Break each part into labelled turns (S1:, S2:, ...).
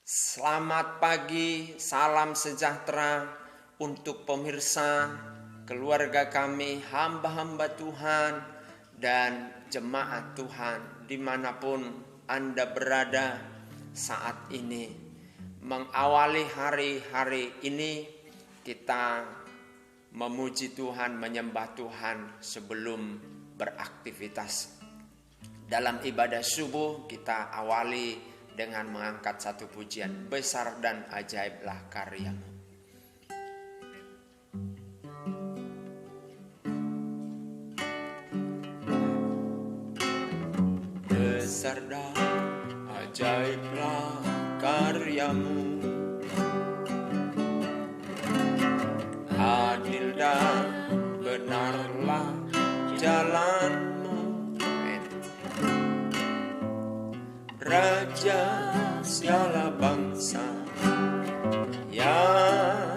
S1: Selamat pagi, salam sejahtera untuk pemirsa, keluarga kami, hamba-hamba Tuhan, dan jemaat Tuhan dimanapun Anda berada saat ini. Mengawali hari-hari ini, kita memuji Tuhan, menyembah Tuhan sebelum beraktivitas. Dalam ibadah subuh kita awali dengan mengangkat satu pujian, besar dan ajaiblah karyamu. Besar dan ajaiblah karyamu, adil dan benarlah jalanmu. Raja segala bangsa yang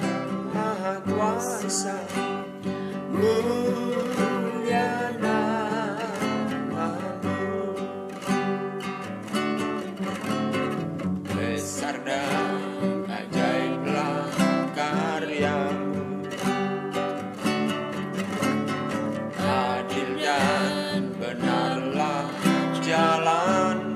S1: maha kuasa, mulia namamu. Besar dan ajaiblah karyamu, adil dan benarlah jalan.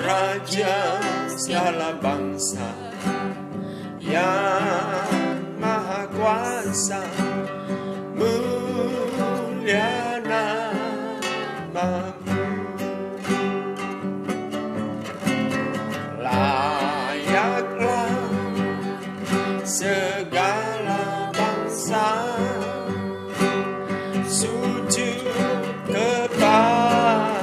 S1: Raja segala bangsa yang maha kuasa, mulia namamu. Layaklah segala bangsa sujud kepadamu,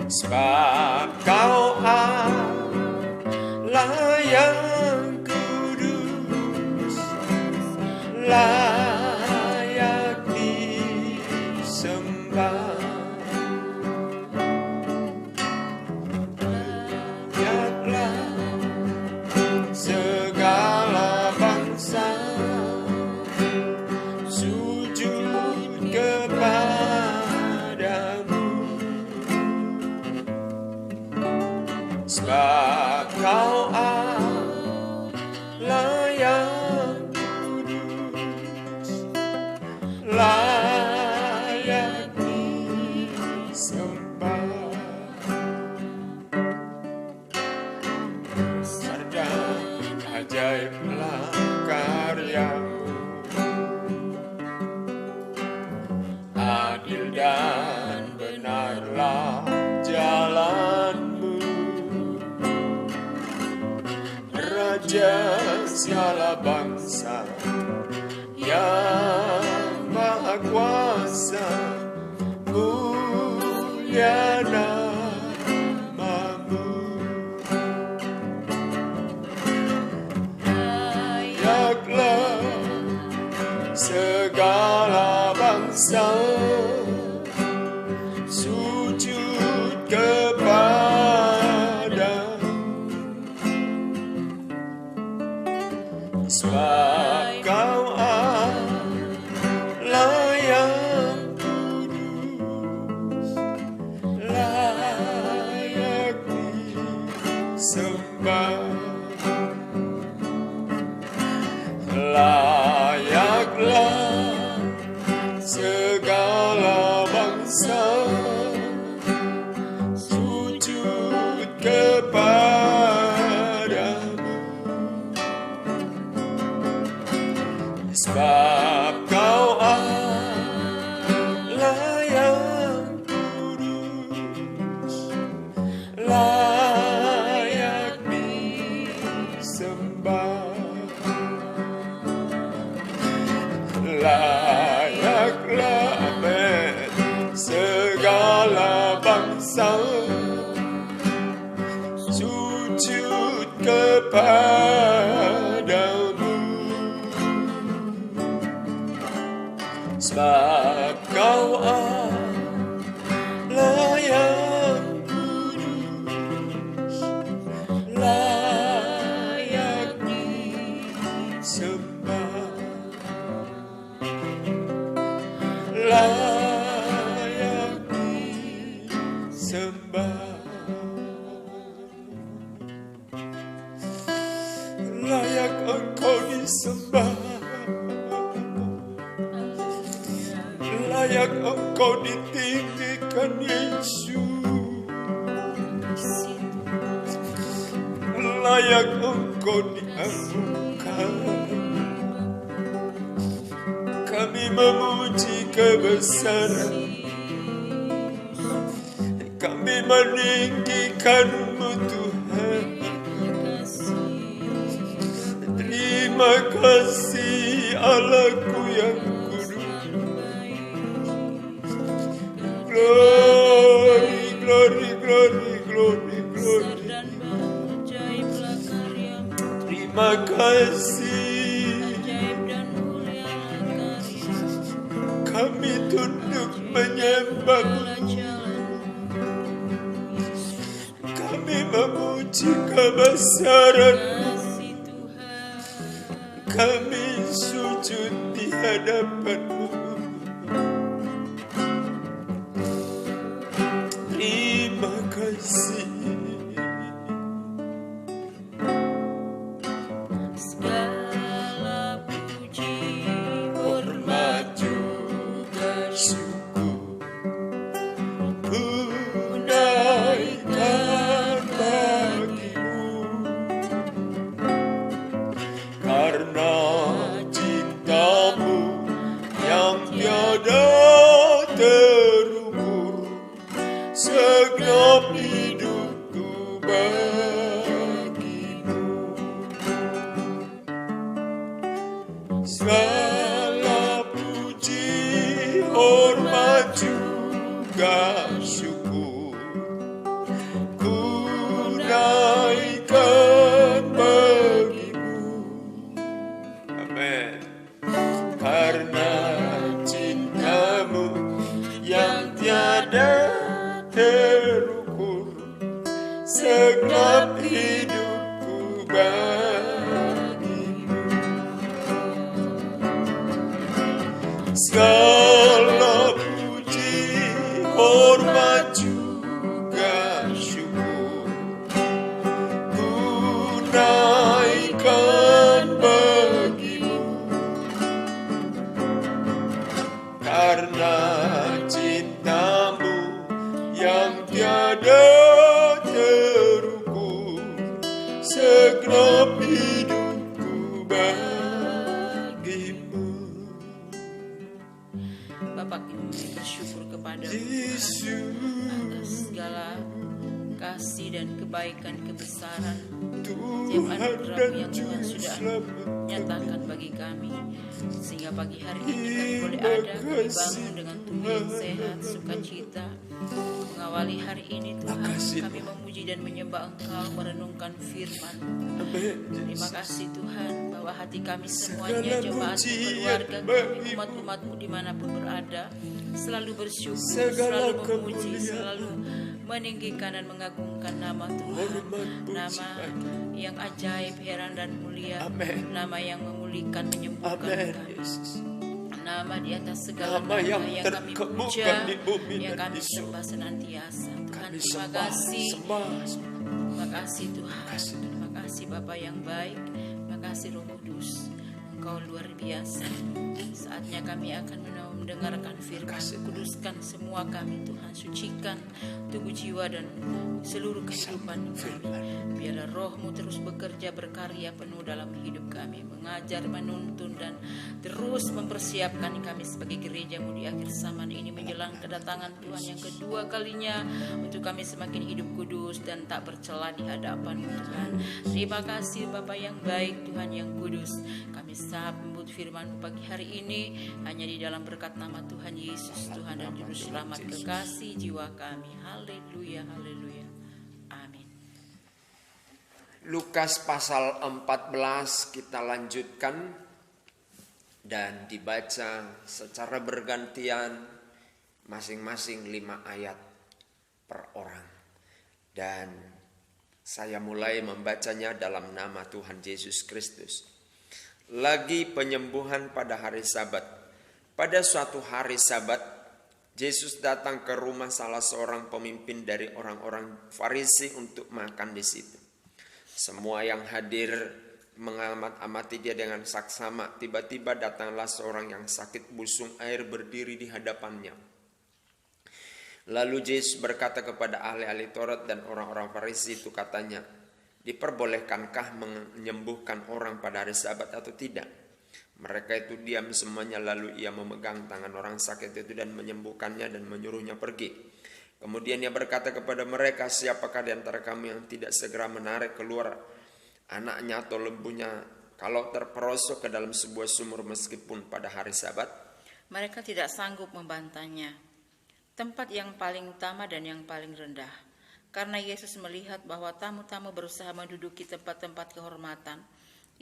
S1: sebab Kau Allah yang kudus, layak disembah. Layaklah segala bangsa sujud kepadamu, sebab Kau Allah yang kudus, layak disembah. Besar dan ajaiblah karyamu, adil dan benarlah jalanmu. Raja segala bangsa yang maha kuasa, mulia namamu. Layaklah segala bangsa sujud kepadamu, sebab Kau Allah yang kudus, layak disembah. Layaklah segala bangsa sujud kepadamu, sebab Kau Allah yang kudus, layak disembah. Layaklah amin segala bangsa sujud kepadamu, sebab Kau Allah yang kudus, layak disembah. Layak Layak Engkau ditinggikan Yesus, layak Engkau diagungkan. Kami memuji kebesaran, kami meninggikan-Mu Tuhan. Terima kasih Allahku yang kudus. Glory, glory, glory, glory, glory. Terima kasih. Kami tunduk menyembah-Mu. Kami memuji kebesaran-Mu. Kami sujud di hadapan-Mu. Terima kasih.
S2: Segala puji, hormat juga syukur
S1: Ku naikkan bagi-Mu, karena cinta-Mu yang tiada terukur, segenap hidupku bagi-Mu. Segala puji, hormat juga syukur ku naikkan bagi-Mu. Amin. Karena cinta-Mu yang tiada terukur, segenap hidupku bagi-Mu. Segala puji, hormat juga syukur ku naikkan bagi-Mu. Karena cinta-Mu yang tiada terukur, segenap hidupku bagi-Mu.
S2: Bapak, kami bersyukur kepada-Mu
S1: Yesus,
S2: atas segala kasih dan kebaikan kebesaran tiap
S1: Tuhan
S2: anugerah
S1: dan
S2: yang Tuhan
S1: Juru
S2: sudah
S1: Selamat.
S2: nyatakan bagi kami, sehingga pagi hari ini kami boleh ada, kami bangun dengan tubuh yang sehat, sukacita mengawali hari ini. Tuhan, kami memuji dan menyembah Engkau, merenungkan firman.
S1: Amin.
S2: Terima kasih Tuhan, bahwa hati kami semuanya,
S1: Segala
S2: jemaat
S1: pujian
S2: keluarga kami,
S1: bagi-Mu.
S2: umat-umat-Mu dimanapun berada, selalu bersyukur,
S1: Segala
S2: selalu memuji,
S1: kemuliaan,
S2: selalu meninggikan dan mengagungkan nama Tuhan.
S1: hormat, puji
S2: Nama
S1: bagi.
S2: yang ajaib, heran dan mulia.
S1: Amin.
S2: Nama yang memulihkan, menyembuhkan
S1: Amin,
S2: kami.
S1: Yesus.
S2: Nama di atas segala
S1: Nama yang
S2: kami
S1: terkemuka
S2: puja,
S1: di bumi
S2: yang
S1: dan
S2: kami
S1: di surga.
S2: sembah senantiasa. Tuhan,
S1: Kami
S2: terima
S1: sembah,
S2: kasih.
S1: sembah.
S2: Terima kasih Tuhan.
S1: kasih.
S2: Terima kasih Bapa yang baik. Terima kasih Roh Kudus. Engkau luar biasa. Saatnya kami akan mendengarkan firman. Kuduskan semua kami Tuhan. Sucikan tubuh, jiwa dan seluruh kehidupan kami. Biarlah Roh-Mu terus bekerja, berkarya penuh dalam hidup kami, mengajar, menuntun dan terus mempersiapkan kami sebagai gereja-Mu di akhir zaman ini menjelang kedatangan Tuhan yang kedua kalinya, untuk kami semakin hidup kudus dan tak bercela di hadapan-Mu Tuhan. Terima kasih Bapa yang baik, Tuhan yang kudus. Kami sambut firman-Mu pagi hari ini hanya di dalam berkat nama Tuhan Yesus, Tuhan dan Juru Selamat kekasih jiwa kami. Haleluya, haleluya. Amin.
S1: Lukas pasal 14 kita lanjutkan dan dibaca secara bergantian masing-masing 5 ayat per orang. Dan saya mulai membacanya dalam nama Tuhan Yesus Kristus. Lagi penyembuhan pada hari Sabat. Pada suatu hari Sabat, Yesus datang ke rumah salah seorang pemimpin dari orang-orang Farisi untuk makan di situ. Semua yang hadir mengamati dia dengan saksama. Tiba-tiba datanglah seorang yang sakit busung air berdiri di hadapannya. Lalu Yesus berkata kepada ahli-ahli Taurat dan orang-orang Farisi itu, katanya, diperbolehkankah menyembuhkan orang pada hari Sabat atau tidak? Mereka itu diam semuanya, lalu ia memegang tangan orang sakit itu dan menyembuhkannya dan menyuruhnya pergi. Kemudian ia berkata kepada mereka, siapakah di antara kamu yang tidak segera menarik keluar anaknya atau lembunya kalau terperosok ke dalam sebuah sumur meskipun pada hari Sabat?
S2: Mereka tidak sanggup membantahnya. Tempat yang paling utama dan yang paling rendah. Karena Yesus melihat bahwa tamu-tamu berusaha menduduki tempat-tempat kehormatan,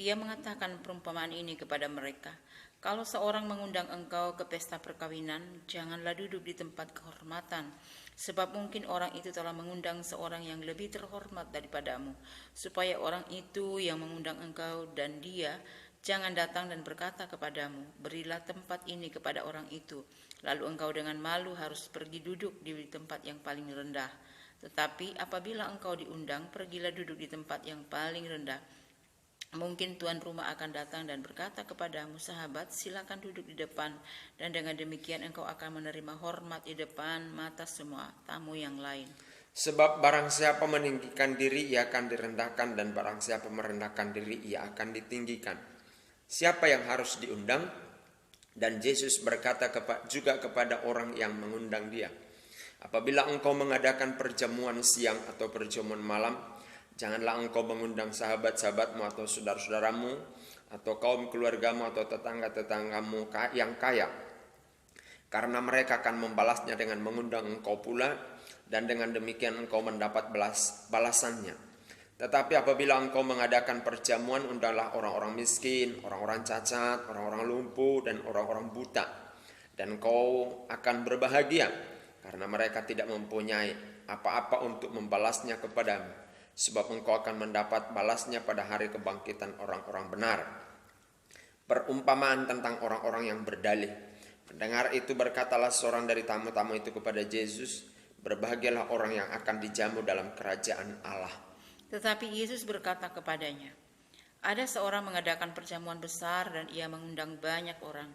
S2: ia mengatakan perumpamaan ini kepada mereka. Kalau seorang mengundang engkau ke pesta perkawinan, janganlah duduk di tempat kehormatan, sebab mungkin orang itu telah mengundang seorang yang lebih terhormat daripadamu, supaya orang itu yang mengundang engkau dan dia jangan datang dan berkata kepadamu, berilah tempat ini kepada orang itu, lalu engkau dengan malu harus pergi duduk di tempat yang paling rendah. Tetapi apabila engkau diundang, pergilah duduk di tempat yang paling rendah. Mungkin tuan rumah akan datang dan berkata kepadamu, sahabat, silakan duduk di depan, dan dengan demikian engkau akan menerima hormat di depan mata semua tamu yang lain.
S1: Sebab barang siapa meninggikan diri, ia akan direndahkan, dan barang siapa merendahkan diri, ia akan ditinggikan. Siapa yang harus diundang? Dan Yesus berkata juga kepada orang yang mengundang dia, apabila engkau mengadakan perjamuan siang atau perjamuan malam, janganlah engkau mengundang sahabat-sahabatmu atau saudara-saudaramu atau kaum keluargamu atau tetangga-tetanggamu yang kaya, karena mereka akan membalasnya dengan mengundang engkau pula, dan dengan demikian engkau mendapat balasannya. Tetapi apabila engkau mengadakan perjamuan, undanglah orang-orang miskin, orang-orang cacat, orang-orang lumpuh, dan orang-orang buta, dan engkau akan berbahagia, karena mereka tidak mempunyai apa-apa untuk membalasnya kepadamu, sebab engkau akan mendapat balasnya pada hari kebangkitan orang-orang benar. Perumpamaan tentang orang-orang yang berdalih. Mendengar itu berkatalah seorang dari tamu-tamu itu kepada Yesus, berbahagialah orang yang akan dijamu dalam kerajaan Allah.
S2: Tetapi Yesus berkata kepadanya, ada seorang mengadakan perjamuan besar dan ia mengundang banyak orang.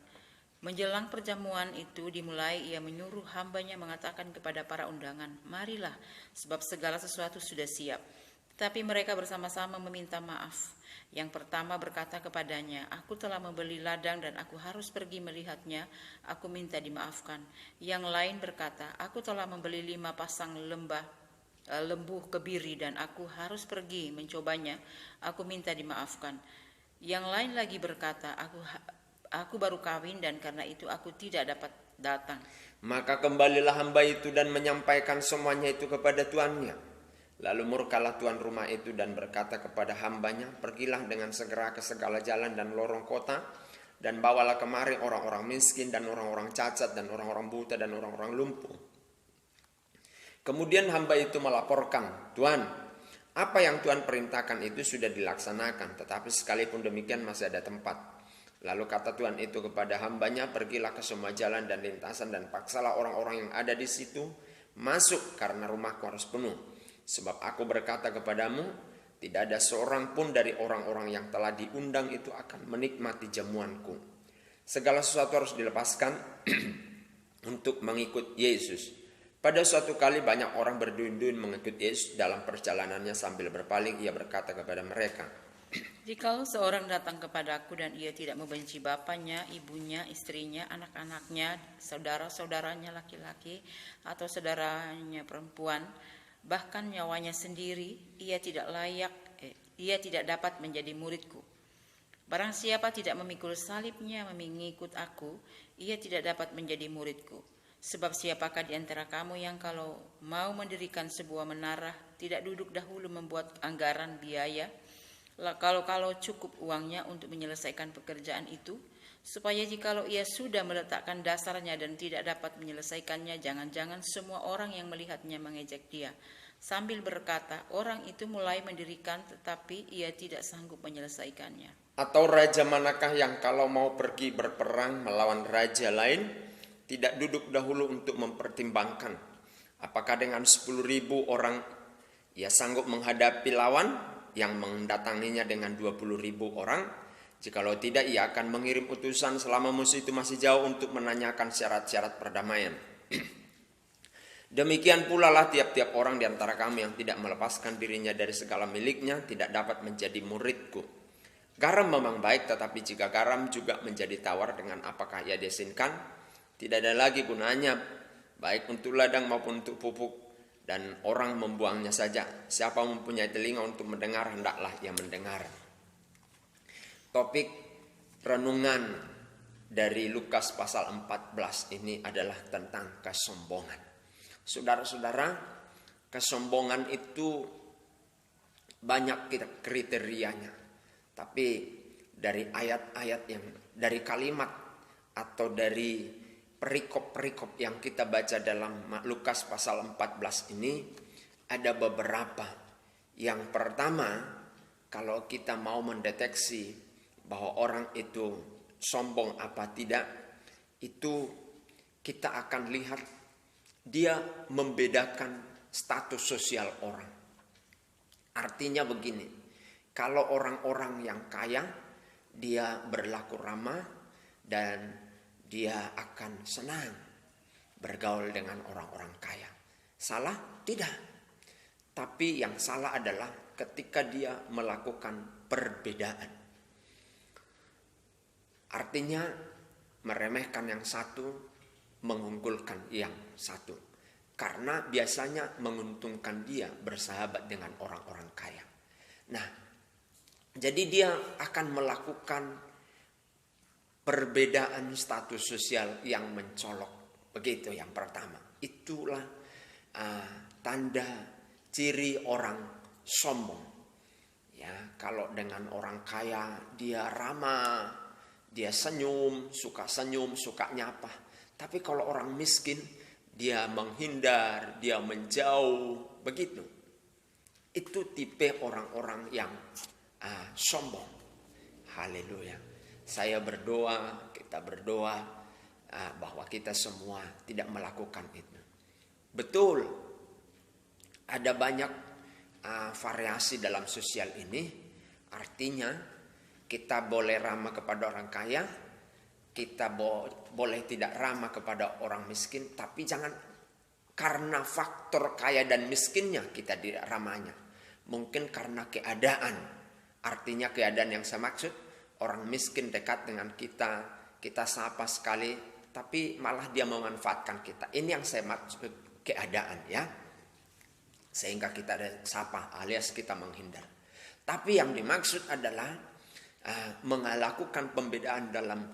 S2: Menjelang perjamuan itu dimulai, ia menyuruh hambanya mengatakan kepada para undangan, marilah, sebab segala sesuatu sudah siap. Tetapi mereka bersama-sama meminta maaf. Yang pertama berkata kepadanya, aku telah membeli ladang dan aku harus pergi melihatnya, aku minta dimaafkan. Yang lain berkata, aku telah membeli 5 pasang lembu kebiri dan aku harus pergi mencobanya, aku minta dimaafkan. Yang lain lagi berkata, aku baru kawin dan karena itu aku tidak dapat datang.
S1: Maka kembalilah hamba itu dan menyampaikan semuanya itu kepada tuannya. Lalu murkalah tuan rumah itu dan berkata kepada hambanya, pergilah dengan segera ke segala jalan dan lorong kota, dan bawalah kemari orang-orang miskin dan orang-orang cacat dan orang-orang buta dan orang-orang lumpuh. Kemudian hamba itu melaporkan, Tuan, apa yang Tuhan perintahkan itu sudah dilaksanakan, tetapi sekalipun demikian masih ada tempat. Lalu kata Tuhan itu kepada hambanya, pergilah ke semua jalan dan lintasan dan paksalah orang-orang yang ada di situ masuk, karena rumahku harus penuh. Sebab aku berkata kepadamu, tidak ada seorang pun dari orang-orang yang telah diundang itu akan menikmati jamuanku. Segala sesuatu harus dilepaskan untuk mengikut Yesus. Pada suatu kali banyak orang berduyun-duyun mengikut Yesus. Dalam perjalanannya sambil berpaling, ia berkata kepada mereka,
S2: jikalau seorang datang kepadaku dan ia tidak membenci bapaknya, ibunya, istrinya, anak-anaknya, saudara-saudaranya laki-laki atau saudaranya perempuan, bahkan nyawanya sendiri, ia tidak dapat menjadi muridku. Barang siapa tidak memikul salibnya mengikut aku, ia tidak dapat menjadi muridku. Sebab siapakah di antara kamu yang kalau mau mendirikan sebuah menara tidak duduk dahulu membuat anggaran biaya, kalau cukup uangnya untuk menyelesaikan pekerjaan itu, supaya jikalau ia sudah meletakkan dasarnya dan tidak dapat menyelesaikannya, jangan-jangan semua orang yang melihatnya mengejek dia, sambil berkata, orang itu mulai mendirikan tetapi ia tidak sanggup menyelesaikannya.
S1: Atau raja manakah yang kalau mau pergi berperang melawan raja lain, tidak duduk dahulu untuk mempertimbangkan apakah dengan 10.000 orang ia sanggup menghadapi lawan, yang mendatanginya dengan 20.000 orang. Jikalau tidak, ia akan mengirim utusan selama musuh itu masih jauh untuk menanyakan syarat-syarat perdamaian. Demikian pula lah tiap-tiap orang di antara kamu yang tidak melepaskan dirinya dari segala miliknya tidak dapat menjadi muridku. Garam memang baik, tetapi jika garam juga menjadi tawar, dengan apakah ia diasinkan? Tidak ada lagi gunanya, baik untuk ladang maupun untuk pupuk, dan orang membuangnya saja. Siapa mempunyai telinga untuk mendengar, hendaklah ia mendengar. Topik renungan dari Lukas pasal 14 ini adalah tentang kesombongan. Saudara-saudara, kesombongan itu banyak kriterianya. Tapi dari ayat-ayat yang, dari kalimat atau dari perikop-perikop yang kita baca dalam Lukas pasal 14 ini, ada beberapa. Yang pertama, kalau kita mau mendeteksi bahwa orang itu sombong apa tidak, itu kita akan lihat dia membedakan status sosial orang. Artinya begini, kalau orang-orang yang kaya, dia berlaku ramah dan dia akan senang bergaul dengan orang-orang kaya. Salah? Tidak. Tapi yang salah adalah ketika dia melakukan perbedaan. Artinya meremehkan yang satu, mengunggulkan yang satu, karena biasanya menguntungkan dia bersahabat dengan orang-orang kaya. Nah, jadi dia akan melakukan perbedaan status sosial yang mencolok. Begitu yang pertama. Itulah tanda ciri orang sombong. Ya, kalau dengan orang kaya dia ramah, dia senyum, suka nyapa. Tapi kalau orang miskin, dia menghindar, dia menjauh, begitu. Itu tipe orang-orang yang sombong. Haleluya. Saya berdoa, kita berdoa bahwa kita semua tidak melakukan itu. Betul, ada banyak variasi dalam sosial ini. Artinya kita boleh ramah kepada orang kaya, kita boleh tidak ramah kepada orang miskin, tapi jangan karena faktor kaya dan miskinnya kita tidak ramahnya. Mungkin karena keadaan. Artinya keadaan yang saya maksud, orang miskin dekat dengan kita sapa sekali, tapi malah dia memanfaatkan kita. Ini yang saya maksud keadaan, ya. Sehingga kita ada sapa alias kita menghindar. Tapi yang dimaksud adalah melakukan pembedaan dalam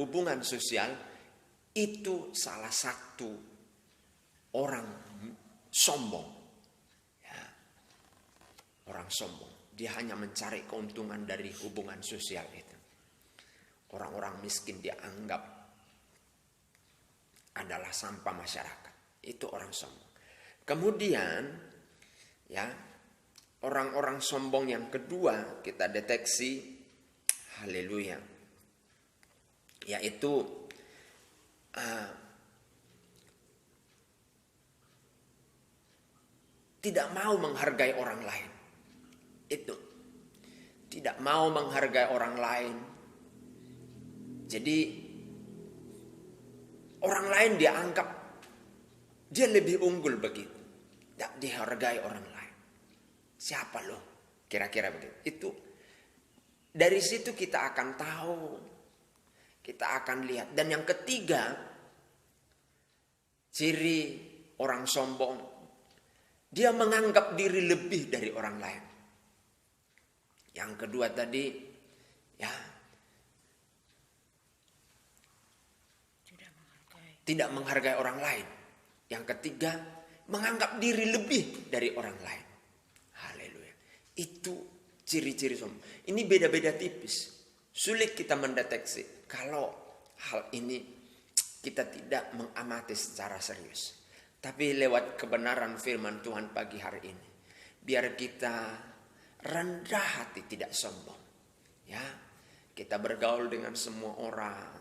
S1: hubungan sosial, itu salah satu orang sombong. Ya. Orang sombong, dia hanya mencari keuntungan dari hubungan sosial itu. Orang-orang miskin dia anggap adalah sampah masyarakat. Itu orang sombong. Kemudian, ya, orang-orang sombong yang kedua kita deteksi, haleluya, yaitu tidak mau menghargai orang lain. Itu tidak mau menghargai orang lain. Jadi orang lain dia anggap dia lebih unggul begitu, tidak dihargai orang lain. Siapa lo? Kira-kira begitu. Itu dari situ kita akan tahu, kita akan lihat. Dan yang ketiga, ciri orang sombong, dia menganggap diri lebih dari orang lain. Yang kedua tadi, ya, tidak menghargai orang lain. Yang ketiga, menganggap diri lebih dari orang lain. Haleluya. Itu ciri-ciri sombong. Ini beda-beda tipis. Sulit kita mendeteksi kalau hal ini kita tidak mengamati secara serius. Tapi lewat kebenaran firman Tuhan pagi hari ini, biar kita rendah hati, tidak sombong. Ya, kita bergaul dengan semua orang,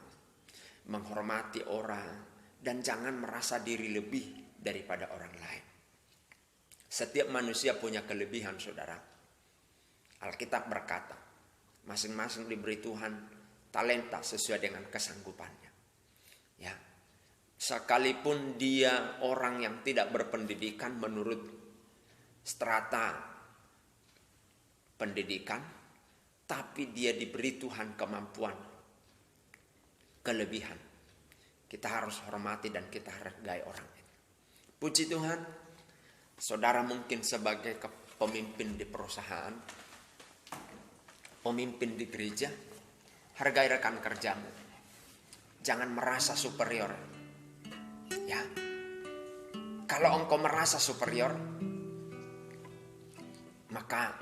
S1: menghormati orang, dan jangan merasa diri lebih daripada orang lain. Setiap manusia punya kelebihan, saudara. Alkitab berkata, masing-masing diberi Tuhan talenta sesuai dengan kesanggupannya. Ya. Sekalipun dia orang yang tidak berpendidikan menurut strata pendidikan, tapi dia diberi Tuhan kemampuan, kelebihan. Kita harus hormati dan kita hargai orang itu. Puji Tuhan, saudara mungkin sebagai pemimpin di perusahaan, pemimpin di gereja, hargai rekan kerjamu. Jangan merasa superior. Ya. Kalau engkau merasa superior, maka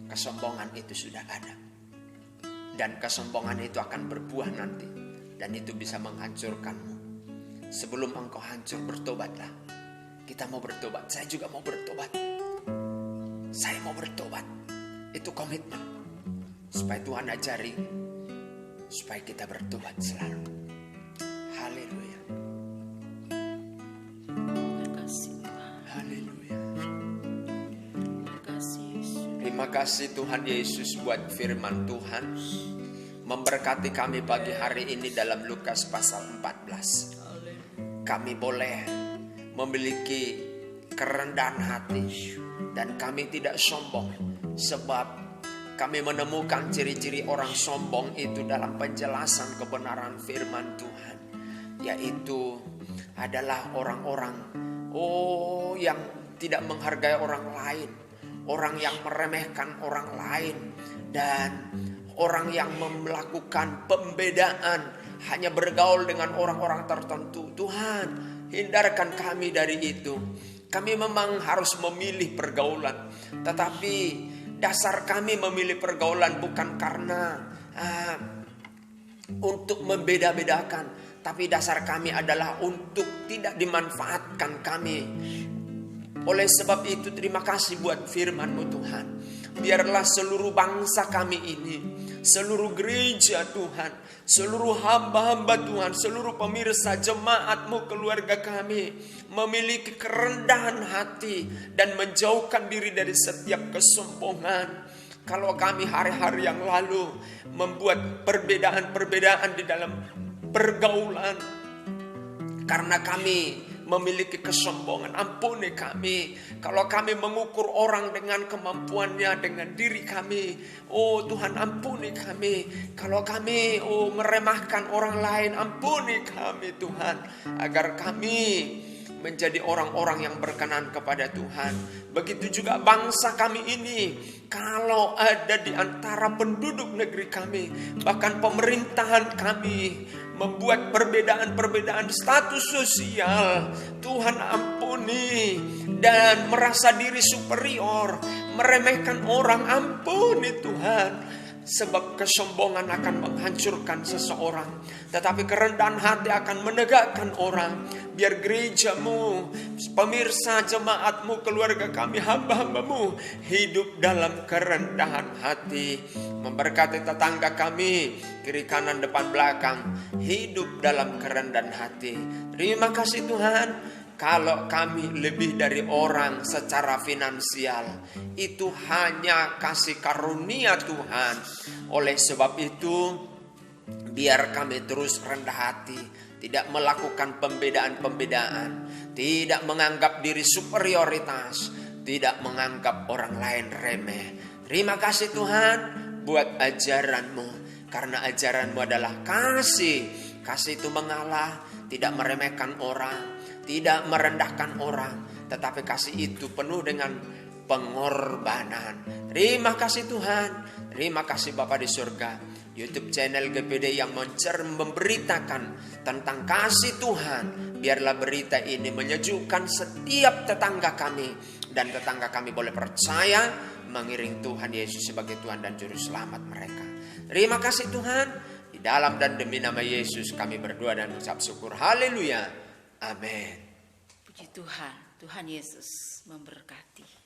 S1: kesombongan itu sudah ada. Dan kesombongan itu akan berbuah nanti. Dan itu bisa menghancurkanmu. Sebelum engkau hancur, bertobatlah. Kita mau bertobat. Saya juga mau bertobat. Saya mau bertobat. Itu komitmen. Supaya Tuhan ajari. Supaya kita bertobat selalu. Haleluya.
S2: Terima kasih Tuhan.
S1: Haleluya.
S2: Terima kasih Yesus.
S1: Terima kasih Tuhan Yesus buat firman Tuhan. Memberkati kami pagi hari ini dalam Lukas pasal 14. Kami boleh memiliki kerendahan hati. Dan kami tidak sombong. Sebab kami menemukan ciri-ciri orang sombong itu dalam penjelasan kebenaran firman Tuhan. Yaitu adalah orang-orang yang tidak menghargai orang lain. Orang yang meremehkan orang lain. Dan orang yang melakukan pembedaan, hanya bergaul dengan orang-orang tertentu. Tuhan, hindarkan kami dari itu. Kami memang harus memilih pergaulan, tetapi dasar kami memilih pergaulan bukan karena untuk membeda-bedakan, tapi dasar kami adalah untuk tidak dimanfaatkan kami. Oleh sebab itu terima kasih buat firman-Mu Tuhan. Biarlah seluruh bangsa kami ini, seluruh gereja Tuhan, seluruh hamba-hamba Tuhan, seluruh pemirsa jemaat-Mu, keluarga kami memiliki kerendahan hati dan menjauhkan diri dari setiap kesombongan. Kalau kami hari-hari yang lalu membuat perbedaan-perbedaan di dalam pergaulan karena kami memiliki kesombongan, ampuni kami. Kalau kami mengukur orang dengan kemampuannya, dengan diri kami, oh Tuhan ampuni kami. Kalau kami meremehkan orang lain, ampuni kami Tuhan. Agar kami menjadi orang-orang yang berkenan kepada Tuhan. Begitu juga bangsa kami ini. Kalau ada di antara penduduk negeri kami, bahkan pemerintahan kami membuat perbedaan-perbedaan status sosial, Tuhan ampuni. Dan merasa diri superior, meremehkan orang, ampuni Tuhan. Sebab kesombongan akan menghancurkan seseorang, tetapi kerendahan hati akan menegakkan orang. Biar gerejamu, pemirsa jemaatmu, keluarga kami, hamba-hambamu hidup dalam kerendahan hati. Memberkati tetangga kami, kiri kanan depan belakang, hidup dalam kerendahan hati. Terima kasih Tuhan. Kalau kami lebih dari orang secara finansial, itu hanya kasih karunia Tuhan. Oleh sebab itu, biar kami terus rendah hati, tidak melakukan pembedaan-pembedaan, tidak menganggap diri superioritas, tidak menganggap orang lain remeh. Terima kasih Tuhan buat ajaran-Mu, karena ajaran-Mu adalah kasih. Kasih itu mengalah, tidak meremehkan orang, tidak merendahkan orang, tetapi kasih itu penuh dengan pengorbanan. Terima kasih Tuhan. Terima kasih Bapa di surga. YouTube channel GPD yang memberitakan tentang kasih Tuhan. Biarlah berita ini menyejukkan setiap tetangga kami. Dan tetangga kami boleh percaya mengiring Tuhan Yesus sebagai Tuhan dan Juru Selamat mereka. Terima kasih Tuhan. Di dalam dan demi nama Yesus kami berdoa dan ucap syukur. Haleluya. Amin.
S2: Puji Tuhan. Tuhan Yesus memberkati.